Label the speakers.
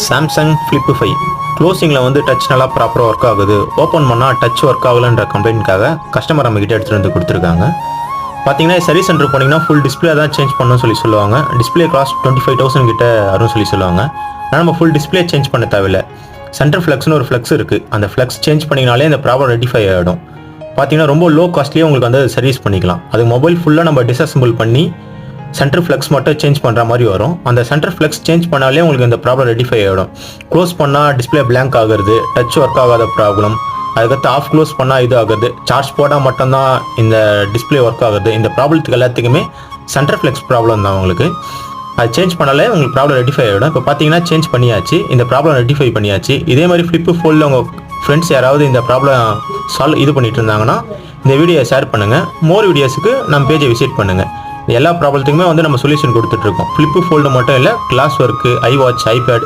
Speaker 1: Samsung flip 5 க்ளோசிங்கில் வந்து touch நல்லா ப்ராப்பராக ஒர்க் ஆகுது, ஓப்பன் பண்ணால் டச் ஒர்க் ஆகலைன்ற கம்ப்ளைண்ட்காக கஸ்டமர் நம்மக்கிட்ட எடுத்துகிட்டு வந்து கொடுத்துருக்காங்க. பார்த்தீங்கன்னா சர்வீஸ் சென்டர் போனீங்கன்னா ஃபுல் டிஸ்பிளே தான் சேஞ்ச் பண்ணணும்னு சொல்லுவாங்க. டிஸ்பிளே காஸ்ட் 25,000 கிட்ட வரும்னு சொல்லுவாங்க. ஆனால் நம்ம ஃபுல் டிஸ்பிளே சேஞ்ச் பண்ண தேவையில்லை. சென்டர் ஃப்ளெக்ஸ்னு ஒரு ஃப்ளெக்ஸ் இருக்குது. அந்த ஃப்ளெக்ஸ் சேஞ்ச் பண்ணிங்கனாலே இந்த ப்ராப்ளம் ரெட்டிஃபை ஆகிடும். பார்த்தீங்கன்னா ரொம்ப லோ காஸ்ட்லேயே உங்களுக்கு வந்து சர்வீஸ் பண்ணிக்கலாம். அது மொபைல் ஃபுல்லாக நம்ம டிஸ்அசம்பிள் பண்ணி சென்டர் ஃப்ளெக்ஸ் மட்டும் சேஞ்ச் பண்ணுற மாதிரி வரும். அந்த சென்டர் ஃப்ளெக்ஸ் சேஞ்ச் பண்ணாலே உங்களுக்கு இந்த ப்ராப்ளம் ரெட்டிஃபை ஆகிடும். க்ளோஸ் பண்ணால் டிஸ்பிளே பிளாங்க் ஆகுறது, டச் ஒர்க் ஆகாத ப்ராப்ளம், அதுக்கடுத்து ஆஃப் க்ளோஸ் பண்ணால் இது ஆகுது, சார்ஜ் போட்டால் மட்டும்தான் இந்த டிஸ்பிளே ஒர்க் ஆகுது. இந்த ப்ராப்ளத்துக்கு எல்லாத்துக்குமே சென்டர் ஃப்ளெக்ஸ் ப்ராப்ளம் தான் உங்களுக்கு. அது சேஞ்ச் பண்ணாலே உங்களுக்கு ப்ராப்ளம் ரெட்டிஃபை ஆகிடும். இப்போ பார்த்தீங்கன்னா சேஞ்ச் பண்ணியாச்சு, இந்த ப்ராப்ளம் ரெட்டிஃபை பண்ணியாச்சு. இதே மாதிரி ஃப்ளிப் ஃபோல்டில் உங்கள் ஃப்ரெண்ட்ஸ் யாராவது இந்த ப்ராப்ளம் இது பண்ணிட்டு இருந்தாங்கன்னா இந்த வீடியோவை ஷேர் பண்ணுங்கள். மோர் வீடியோஸுக்கு நம்ம பேஜை விசிட் பண்ணுங்கள். எல்லா ப்ராப்ளத்துக்குமே வந்து நம்ம சொல்யூஷன் கொடுத்துட்ருக்கோம். ஃப்ளிப் ஃபோல்டு மட்டும் இல்லை, கிளாஸ் ஒர்க்கு, ஐவாட்ச், ஐபேட்